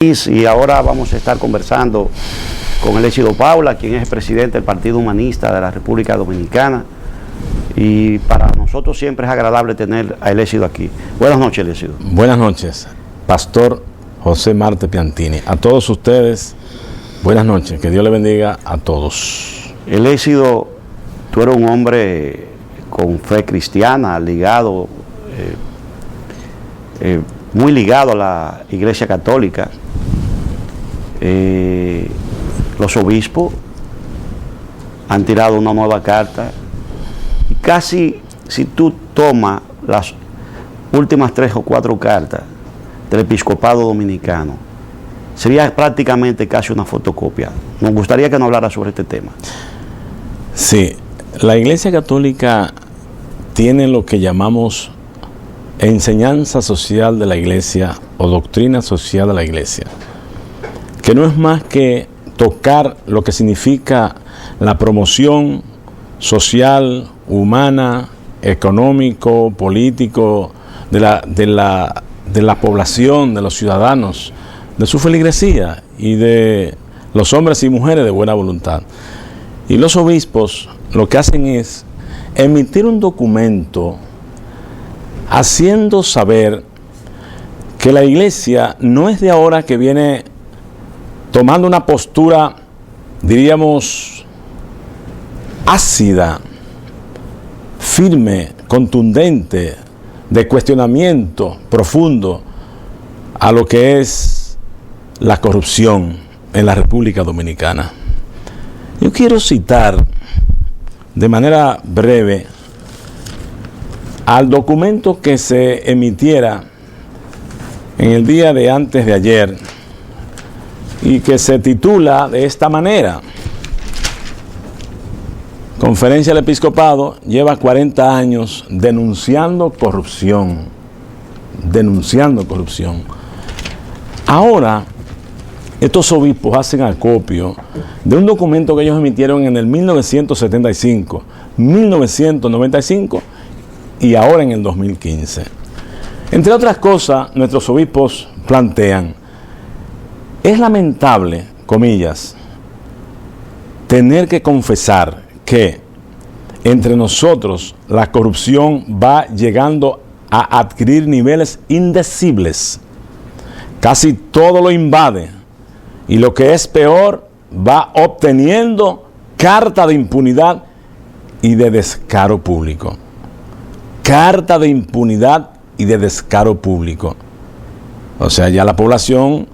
Y ahora vamos a estar conversando con Elécido Paula, quien es el presidente del Partido Humanista de la República Dominicana. Y para nosotros siempre es agradable tener a Elécido aquí. Buenas noches, Elécido. Buenas noches, Pastor José Marte Piantini. A todos ustedes, buenas noches. Que Dios le bendiga a todos. Elécido, tú eres un hombre con fe cristiana, ligado, muy ligado a la Iglesia Católica. Los obispos han tirado una nueva carta y casi, si tú tomas las últimas 3 o 4 cartas del episcopado dominicano, sería prácticamente casi una fotocopia. Nos gustaría que nos hablara sobre este tema. Sí, la Iglesia Católica tiene lo que llamamos enseñanza social de la Iglesia o doctrina social de la Iglesia, que no es más que tocar lo que significa la promoción social, humana, económico, político, de la población, de los ciudadanos, de su feligresía y de los hombres y mujeres de buena voluntad. Y los obispos lo que hacen es emitir un documento haciendo saber que la Iglesia no es de ahora que viene tomando una postura, diríamos, ácida, firme, contundente, de cuestionamiento profundo a lo que es la corrupción en la República Dominicana. Yo quiero citar de manera breve al documento que se emitiera en el día de antes de ayer y que se titula de esta manera: Conferencia del Episcopado lleva 40 años denunciando corrupción. Ahora, estos obispos hacen acopio de un documento que ellos emitieron en el 1975, 1995 y ahora en el 2015. Entre otras cosas, nuestros obispos plantean: es lamentable, comillas, tener que confesar que entre nosotros la corrupción va llegando a adquirir niveles indecibles. Casi todo lo invade y, lo que es peor, va obteniendo carta de impunidad y de descaro público. Carta de impunidad y de descaro público. O sea, ya la población,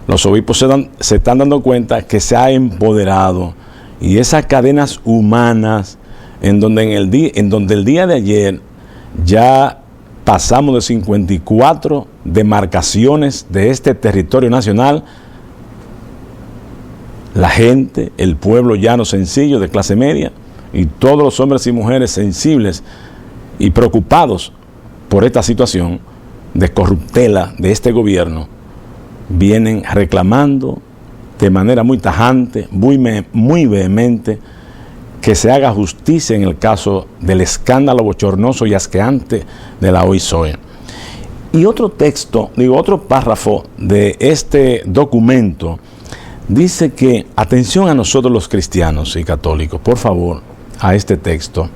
los obispos se están dando cuenta que se ha empoderado, y esas cadenas humanas en donde el día de ayer ya pasamos de 54 demarcaciones de este territorio nacional, la gente, el pueblo llano sencillo de clase media y todos los hombres y mujeres sensibles y preocupados por esta situación de corruptela de este gobierno, vienen reclamando de manera muy tajante, muy vehemente, que se haga justicia en el caso del escándalo bochornoso y asqueante de la OISOE. Y otro párrafo de este documento dice que, atención a nosotros los cristianos y católicos, por favor, a este texto,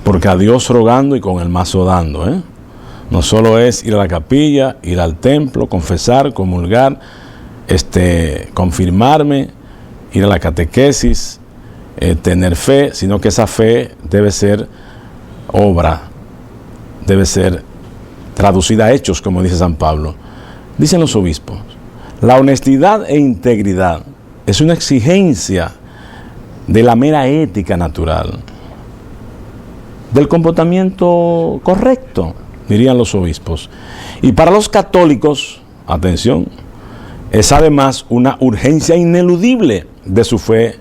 porque a Dios rogando y con el mazo dando, ¿eh? No solo es ir a la capilla, ir al templo, confesar, comulgar, confirmarme, ir a la catequesis, tener fe, sino que esa fe debe ser obra, debe ser traducida a hechos, como dice San Pablo. Dicen los obispos: la honestidad e integridad es una exigencia de la mera ética natural, del comportamiento correcto, dirían los obispos. Y para los católicos, atención, es además una urgencia ineludible de su fe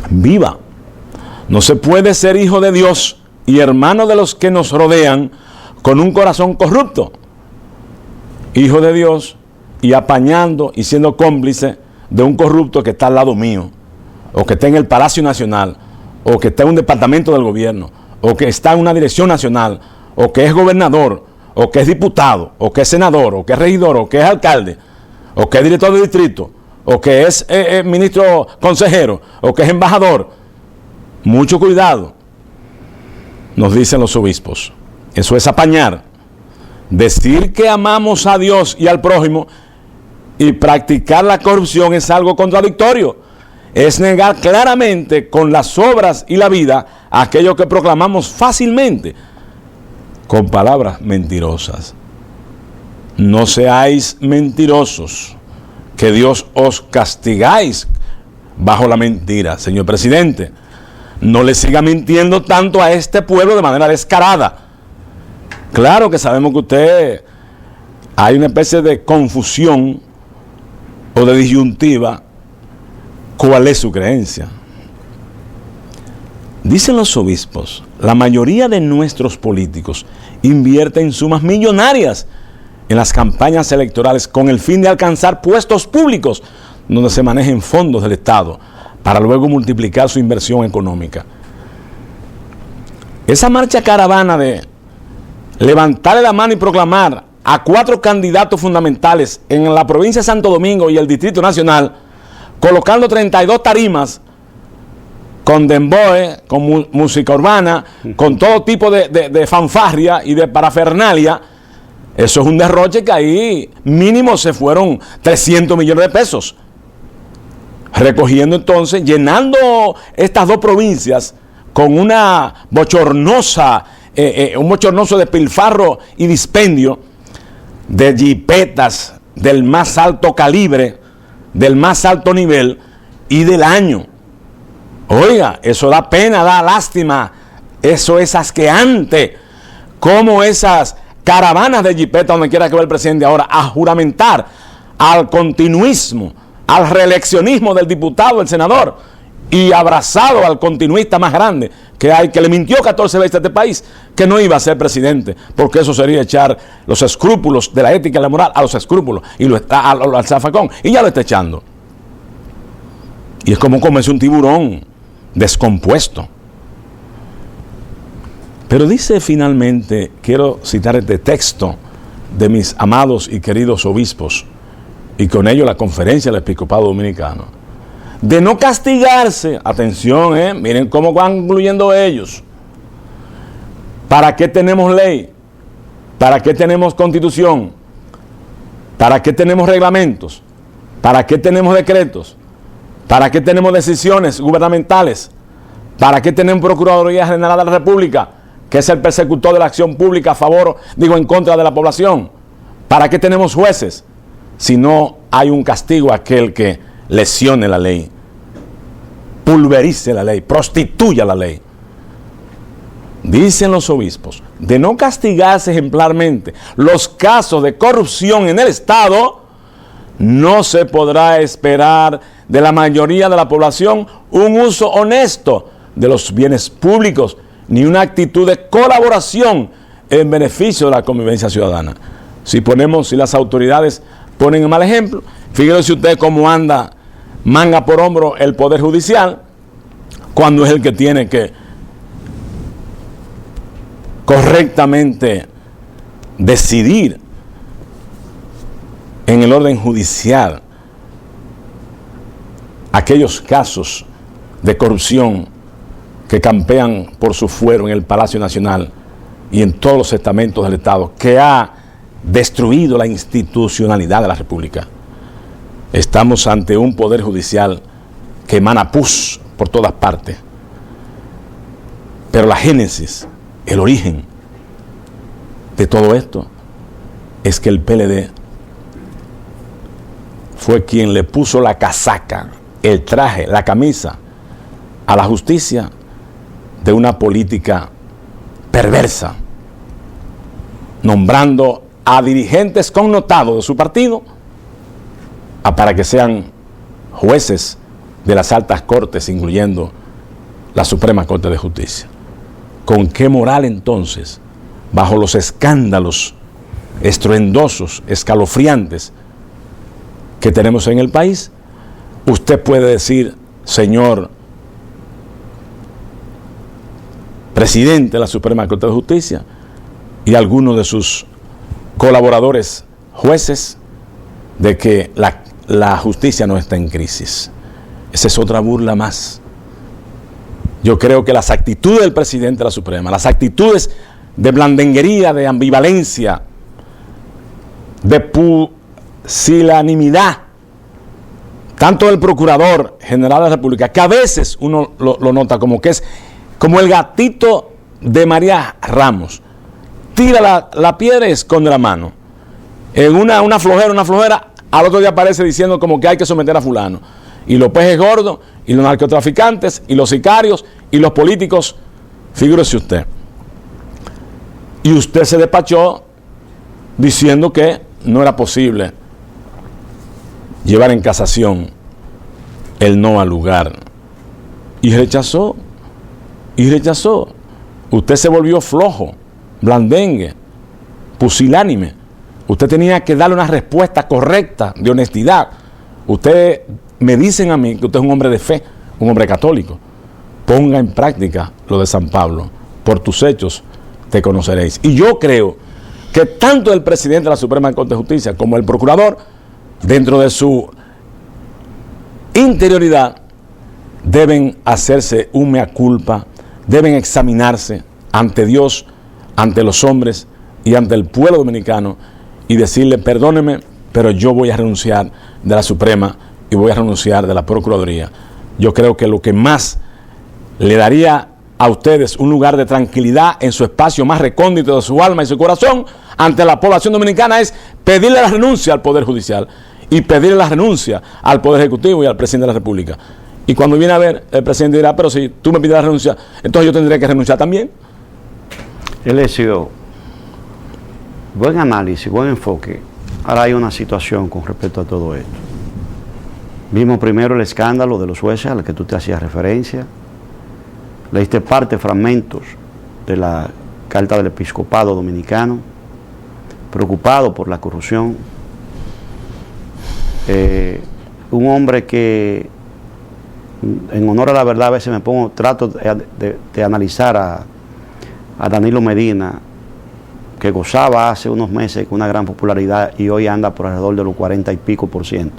viva. No se puede ser hijo de Dios y hermano de los que nos rodean con un corazón corrupto. Hijo de Dios y apañando y siendo cómplice de un corrupto que está al lado mío, o que está en el Palacio Nacional, o que está en un departamento del gobierno, o que está en una dirección nacional, o que es gobernador, o que es diputado, o que es senador, o que es regidor, o que es alcalde, o que es director de distrito, o que es ministro consejero, o que es embajador. Mucho cuidado, nos dicen los obispos. Eso es apañar. Decir que amamos a Dios y al prójimo y practicar la corrupción es algo contradictorio. Es negar claramente con las obras y la vida aquello que proclamamos fácilmente con palabras mentirosas. No seáis mentirosos, que Dios os castigáis bajo la mentira. Señor presidente, no le siga mintiendo tanto a este pueblo de manera descarada. Claro que sabemos que usted hay una especie de confusión o de disyuntiva. ¿Cuál es su creencia? Dicen los obispos, la mayoría de nuestros políticos invierten sumas millonarias en las campañas electorales con el fin de alcanzar puestos públicos donde se manejen fondos del Estado para luego multiplicar su inversión económica. Esa marcha caravana de levantarle la mano y proclamar a 4 candidatos fundamentales en la provincia de Santo Domingo y el Distrito Nacional, colocando 32 tarimas con demboe, con música urbana, con todo tipo de fanfarria y de parafernalia. Eso es un derroche que ahí mínimo se fueron 300 millones de pesos. Recogiendo entonces, llenando estas 2 provincias con una bochornosa, un bochornoso despilfarro y dispendio de jipetas del más alto calibre, del más alto nivel y del año. Oiga, eso da pena, da lástima, eso es asqueante, como esas caravanas de jipeta donde quiera que va el presidente ahora a juramentar al continuismo, al reeleccionismo del diputado, el senador, y abrazado al continuista más grande que hay, que le mintió 14 veces a este país, que no iba a ser presidente, porque eso sería echar los escrúpulos de la ética y la moral a los escrúpulos, y lo está al zafacón, y ya lo está echando. Y es como comerse un tiburón descompuesto. Pero dice finalmente, quiero citar este texto de mis amados y queridos obispos, y con ello la conferencia del Episcopado Dominicano, de no castigarse, atención, miren cómo van incluyendo ellos. ¿Para qué tenemos ley? ¿Para qué tenemos constitución? ¿Para qué tenemos reglamentos? ¿Para qué tenemos decretos? ¿Para qué tenemos decisiones gubernamentales? ¿Para qué tenemos Procuraduría General de la República, que es el persecutor de la acción pública en contra de la población? ¿Para qué tenemos jueces? Si no hay un castigo a aquel que lesione la ley, pulverice la ley, prostituya la ley. Dicen los obispos, de no castigarse ejemplarmente los casos de corrupción en el Estado, no se podrá esperar de la mayoría de la población un uso honesto de los bienes públicos, ni una actitud de colaboración en beneficio de la convivencia ciudadana. Si las autoridades ponen un mal ejemplo, fíjese usted cómo anda manga por hombro el Poder Judicial, cuando es el que tiene que correctamente decidir en el orden judicial aquellos casos de corrupción que campean por su fuero en el Palacio Nacional y en todos los estamentos del Estado, que ha destruido la institucionalidad de la República. Estamos ante un Poder Judicial que emana pus por todas partes. Pero la génesis, el origen de todo esto, es que el PLD fue quien le puso la casaca, el traje, la camisa a la justicia de una política perversa, nombrando a dirigentes connotados de su partido para que sean jueces de las altas cortes, incluyendo la Suprema Corte de Justicia. ¿Con qué moral entonces, bajo los escándalos estruendosos, escalofriantes que tenemos en el país, usted puede decir, señor presidente de la Suprema Corte de Justicia y algunos de sus colaboradores jueces de que la justicia no está en crisis. Esa es otra burla más. Yo creo que las actitudes del presidente de la Suprema, las actitudes de blandenguería, de ambivalencia, de pusilanimidad, tanto del Procurador General de la República, que a veces uno lo nota como que es como el gatito de María Ramos, tira la piedra y esconde la mano. En una flojera, al otro día aparece diciendo como que hay que someter a fulano. Y los pejes gordos, y los narcotraficantes, y los sicarios, y los políticos, figúrese usted. Y usted se despachó diciendo que no era posible llevar en casación el no al lugar. Y rechazó. Usted se volvió flojo, blandengue, pusilánime. Usted tenía que darle una respuesta correcta, de honestidad. Ustedes me dicen a mí que usted es un hombre de fe, un hombre católico. Ponga en práctica lo de San Pablo. Por tus hechos te conoceréis. Y yo creo que tanto el presidente de la Suprema Corte de Justicia como el procurador, dentro de su interioridad, deben hacerse un mea culpa, deben examinarse ante Dios, ante los hombres y ante el pueblo dominicano y decirle: perdóneme, pero yo voy a renunciar de la Suprema y voy a renunciar de la Procuraduría. Yo creo que lo que más le daría a ustedes un lugar de tranquilidad en su espacio más recóndito de su alma y su corazón ante la población dominicana es pedirle la renuncia al Poder Judicial y pedirle la renuncia al Poder Ejecutivo y al Presidente de la República. Y cuando viene a ver, el presidente dirá: pero si tú me pides la renuncia, entonces yo tendría que renunciar también. Eleucio, buen análisis, buen enfoque. Ahora hay una situación con respecto a todo esto. Vimos primero el escándalo de los jueces al que tú te hacías referencia. Leíste fragmentos de la carta del episcopado dominicano, preocupado por la corrupción. Un hombre que, en honor a la verdad, a veces trato de analizar a Danilo Medina, que gozaba hace unos meses con una gran popularidad y hoy anda por alrededor de los 40 y pico %,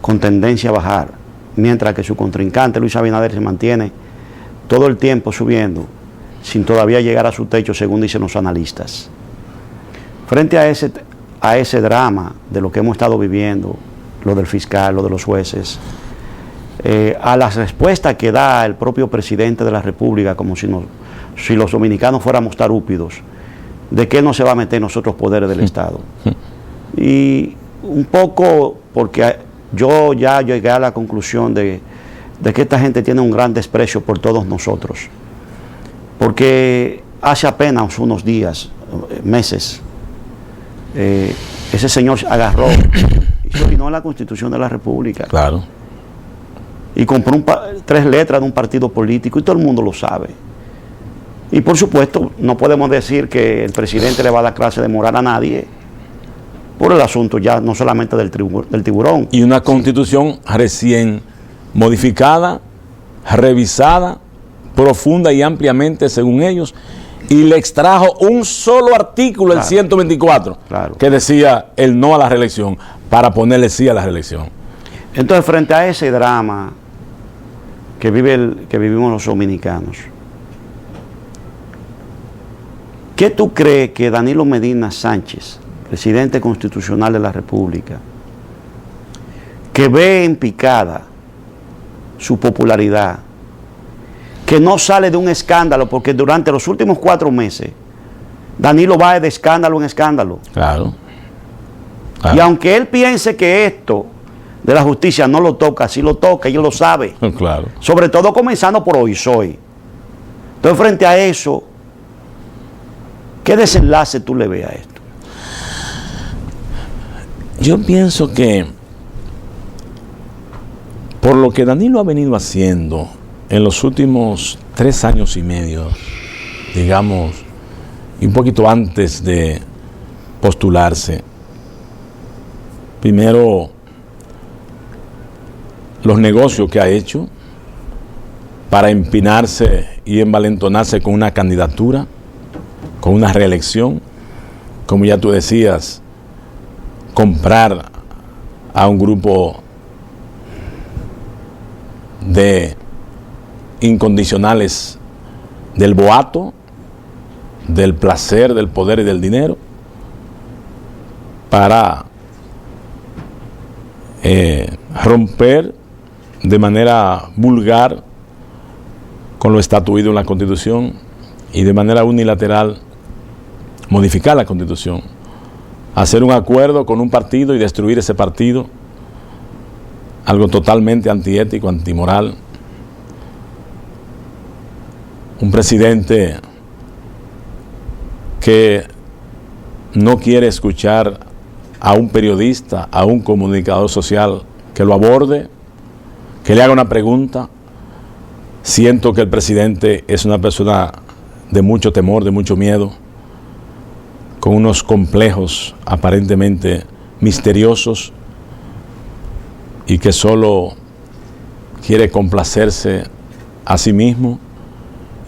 con tendencia a bajar, mientras que su contrincante Luis Abinader se mantiene todo el tiempo subiendo, sin todavía llegar a su techo, según dicen los analistas. Frente a ese drama de lo que hemos estado viviendo, lo del fiscal, lo de los jueces, a las respuestas que da el propio presidente de la República, como si los dominicanos fuéramos tarúpidos, de que no se va a meter en los otros poderes del Estado. Y un poco porque yo ya llegué a la conclusión de que esta gente tiene un gran desprecio por todos nosotros. Porque hace apenas unos días, meses, ese señor agarró y se orinó en la Constitución de la República. Claro. Y compró 3 letras de un partido político y todo el mundo lo sabe. Y por supuesto, no podemos decir que el presidente le va a dar clase de moral a nadie por el asunto ya no solamente del tiburón. Y una constitución recién modificada, revisada, profunda y ampliamente según ellos, y le extrajo un solo artículo, claro, el 124, claro, que decía el no a la reelección, para ponerle sí a la reelección. Entonces, frente a ese drama que vivimos los dominicanos, ¿qué tú crees que Danilo Medina Sánchez, presidente constitucional de la República, que ve en picada su popularidad, que no sale de un escándalo, porque durante los últimos 4 meses Danilo va de escándalo en escándalo? Claro. Y aunque él piense que esto de la justicia no lo toca, sí lo toca, ellos lo saben. Claro. Sobre todo comenzando por hoy soy. Entonces, frente a eso, ¿qué desenlace tú le ves a esto? Yo pienso que por lo que Danilo ha venido haciendo en los últimos 3 años y medio, digamos, y un poquito antes de postularse, primero los negocios que ha hecho para empinarse y envalentonarse con una candidatura, con una reelección, como ya tú decías, comprar a un grupo de incondicionales del boato, del placer, del poder y del dinero, para romper de manera vulgar con lo estatuido en la Constitución y de manera unilateral modificar la Constitución, hacer un acuerdo con un partido y destruir ese partido, algo totalmente antiético, antimoral. Un presidente que no quiere escuchar a un periodista, a un comunicador social que lo aborde, que le haga una pregunta. Siento que el presidente es una persona de mucho temor, de mucho miedo, con unos complejos aparentemente misteriosos y que solo quiere complacerse a sí mismo,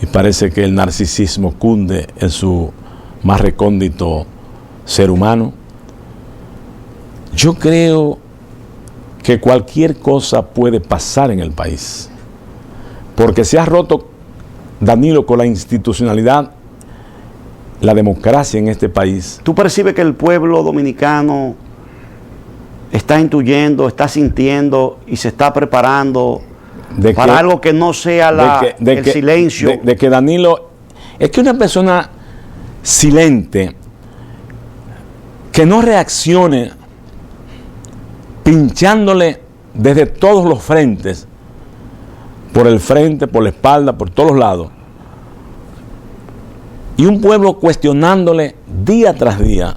y parece que el narcisismo cunde en su más recóndito ser humano. Yo creo que cualquier cosa puede pasar en el país, porque se ha roto, Danilo, con la institucionalidad, la democracia en este país. ¿Tú percibes que el pueblo dominicano está intuyendo, está sintiendo y se está preparando para algo que no sea el silencio? De que Danilo es que una persona silente, que no reaccione pinchándole desde todos los frentes, por el frente, por la espalda, por todos los lados, y un pueblo cuestionándole día tras día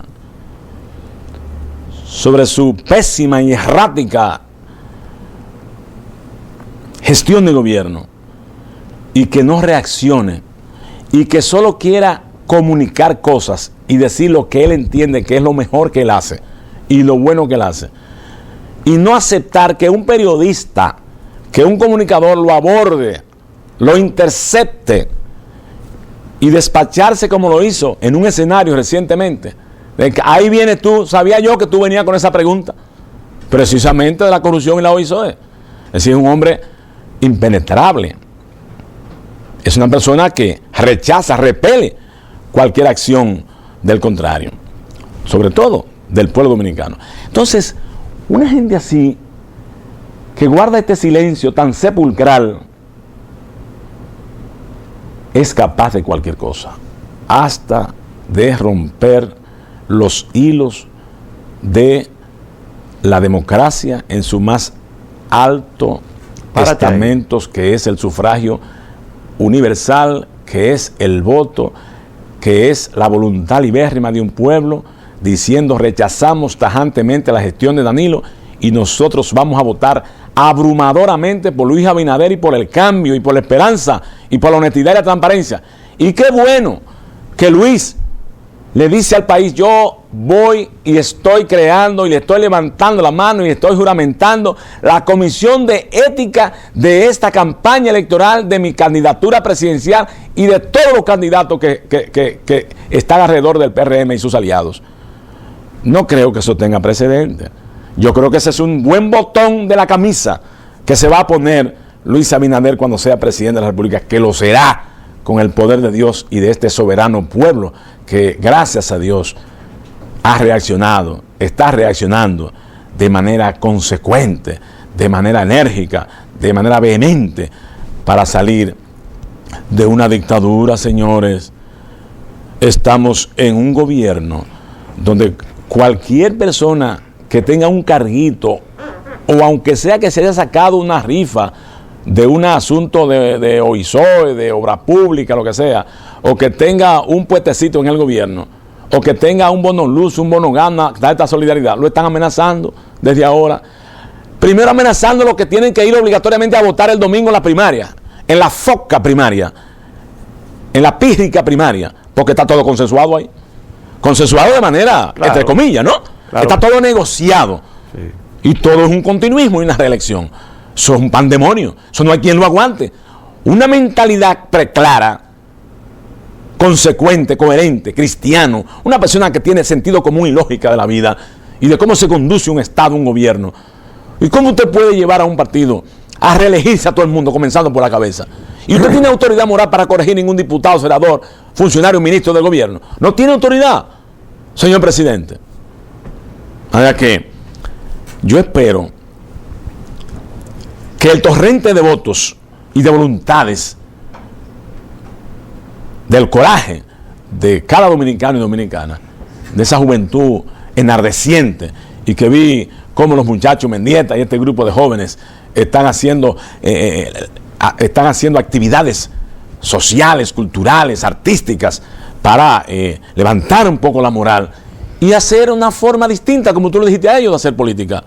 sobre su pésima y errática gestión de gobierno, y que no reaccione y que solo quiera comunicar cosas y decir lo que él entiende que es lo mejor que él hace y lo bueno que él hace, y no aceptar que un periodista, que un comunicador lo aborde, lo intercepte y despacharse como lo hizo en un escenario recientemente. De que ahí vienes tú, sabía yo que tú venías con esa pregunta, precisamente de la corrupción y la OISOE. Es decir, es un hombre impenetrable. Es una persona que rechaza, repele cualquier acción del contrario, sobre todo del pueblo dominicano. Entonces, una gente así, que guarda este silencio tan sepulcral, es capaz de cualquier cosa, hasta de romper los hilos de la democracia en su más alto estamentos, que es el sufragio universal, que es el voto, que es la voluntad libérrima de un pueblo, diciendo: rechazamos tajantemente la gestión de Danilo y nosotros vamos a votar abrumadoramente por Luis Abinader y por el cambio y por la esperanza y por la honestidad y la transparencia. Y qué bueno que Luis le dice al país: yo voy y estoy creando y le estoy levantando la mano y estoy juramentando la comisión de ética de esta campaña electoral, de mi candidatura presidencial y de todos los candidatos que están alrededor del PRM y sus aliados. No creo que eso tenga precedente. Yo creo que ese es un buen botón de la camisa que se va a poner Luis Abinader cuando sea presidente de la República, que lo será con el poder de Dios y de este soberano pueblo que, gracias a Dios, ha reaccionado, está reaccionando de manera consecuente, de manera enérgica, de manera vehemente, para salir de una dictadura, señores. Estamos en un gobierno donde cualquier persona que tenga un carguito, o aunque sea que se haya sacado una rifa de un asunto de OISOE, de obra pública, lo que sea, o que tenga un puestecito en el gobierno, o que tenga un bono luz, un bono gana, esta solidaridad, lo están amenazando desde ahora. Primero amenazando los que tienen que ir obligatoriamente a votar el domingo en la primaria, en la foca primaria, en la pírrica primaria, porque está todo consensuado ahí. Consensuado de manera, claro, entre comillas, ¿no? Claro. Está todo negociado. Sí. Y todo es un continuismo y una reelección. Eso es un pandemonio. Eso no hay quien lo aguante. Una mentalidad preclara, consecuente, coherente, cristiano, una persona que tiene sentido común y lógica de la vida y de cómo se conduce un Estado, un gobierno. ¿Y cómo usted puede llevar a un partido a reelegirse a todo el mundo, comenzando por la cabeza? Y usted tiene autoridad moral para corregir ningún diputado, senador, funcionario, ministro del gobierno. No tiene autoridad, señor presidente. Ahora que yo espero que el torrente de votos y de voluntades, del coraje de cada dominicano y dominicana, de esa juventud enardeciente, y que vi cómo los muchachos Mendieta y este grupo de jóvenes están haciendo actividades sociales, culturales, artísticas, para levantar un poco la moral y hacer una forma distinta, como tú le dijiste a ellos, de hacer política.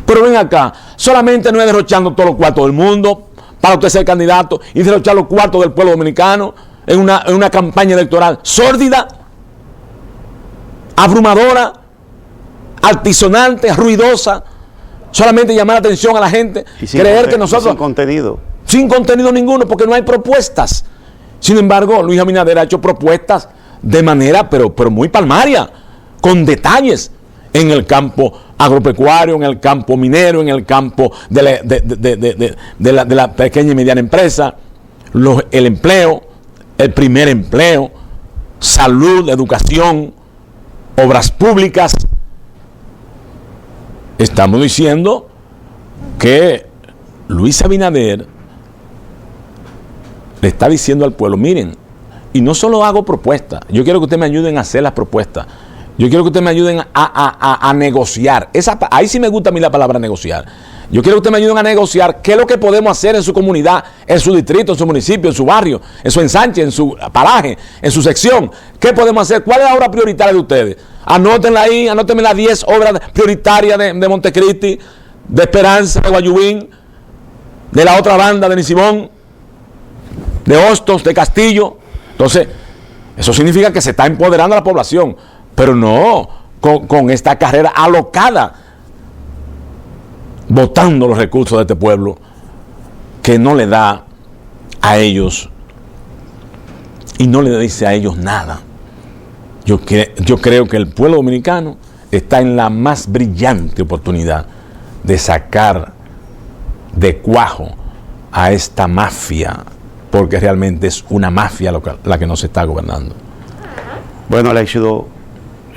Pero ven acá, solamente no es derrochando todos los cuartos del mundo para usted ser candidato y derrochar los cuartos del pueblo dominicano en una campaña electoral sórdida, abrumadora, altisonante, ruidosa, solamente llamar la atención a la gente, creer que nosotros... Sin contenido ninguno, porque no hay propuestas. Sin embargo, Luis Abinader ha hecho propuestas de manera, pero muy palmaria, con detalles en el campo agropecuario, en el campo minero, en el campo de la pequeña y mediana empresa, el empleo, el primer empleo, salud, educación, obras públicas. Estamos diciendo que Luis Abinader le está diciendo al pueblo, miren, y no solo hago propuestas, yo quiero que ustedes me ayuden a hacer las propuestas, yo quiero que ustedes me ayuden a negociar. Ahí sí me gusta a mí la palabra negociar. Yo quiero que ustedes me ayuden a negociar qué es lo que podemos hacer en su comunidad, en su distrito, en su municipio, en su barrio, en su ensanche, en su paraje, en su sección. ¿Qué podemos hacer? ¿Cuál es la obra prioritaria de ustedes? Anótenla ahí, anótenme las 10 obras prioritarias de Montecristi, de Esperanza, de Guayubín, de la otra banda de Nisibón, de Hostos, de Castillo. Entonces, eso significa que se está empoderando a la población, pero no con esta carrera alocada, botando los recursos de este pueblo, que no le da a ellos y no le dice a ellos nada. Yo creo que el pueblo dominicano está en la más brillante oportunidad de sacar de cuajo a esta mafia, porque realmente es una mafia la que nos está gobernando. Bueno, Aléxido,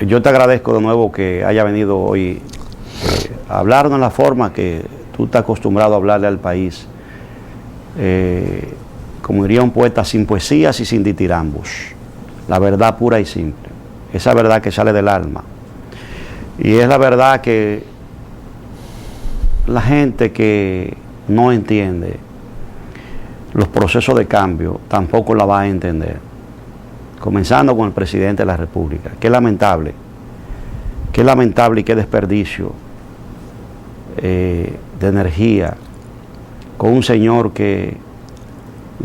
yo te agradezco de nuevo que haya venido hoy a hablarnos en la forma que tú estás acostumbrado a hablarle al país. Como diría un poeta, sin poesías y sin ditirambos. La verdad pura y simple. Esa verdad que sale del alma. Y es la verdad que la gente que no entiende los procesos de cambio tampoco la va a entender. Comenzando con el presidente de la República. Qué lamentable y qué desperdicio de energía con un señor que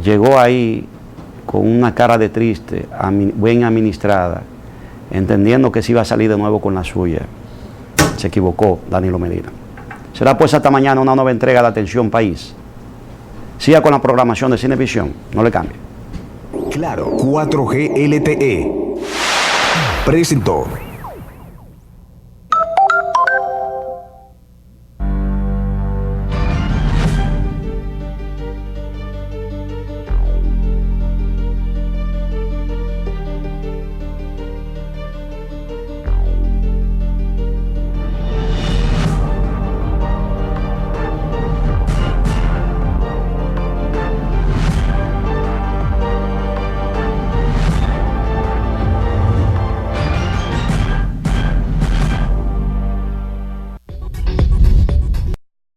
llegó ahí con una cara de triste, bien administrada, entendiendo que se iba a salir de nuevo con la suya. Se equivocó Danilo Medina. Será pues hasta mañana una nueva entrega de Atención País. Siga con la programación de Cinevisión, no le cambie. Claro, 4G LTE presentó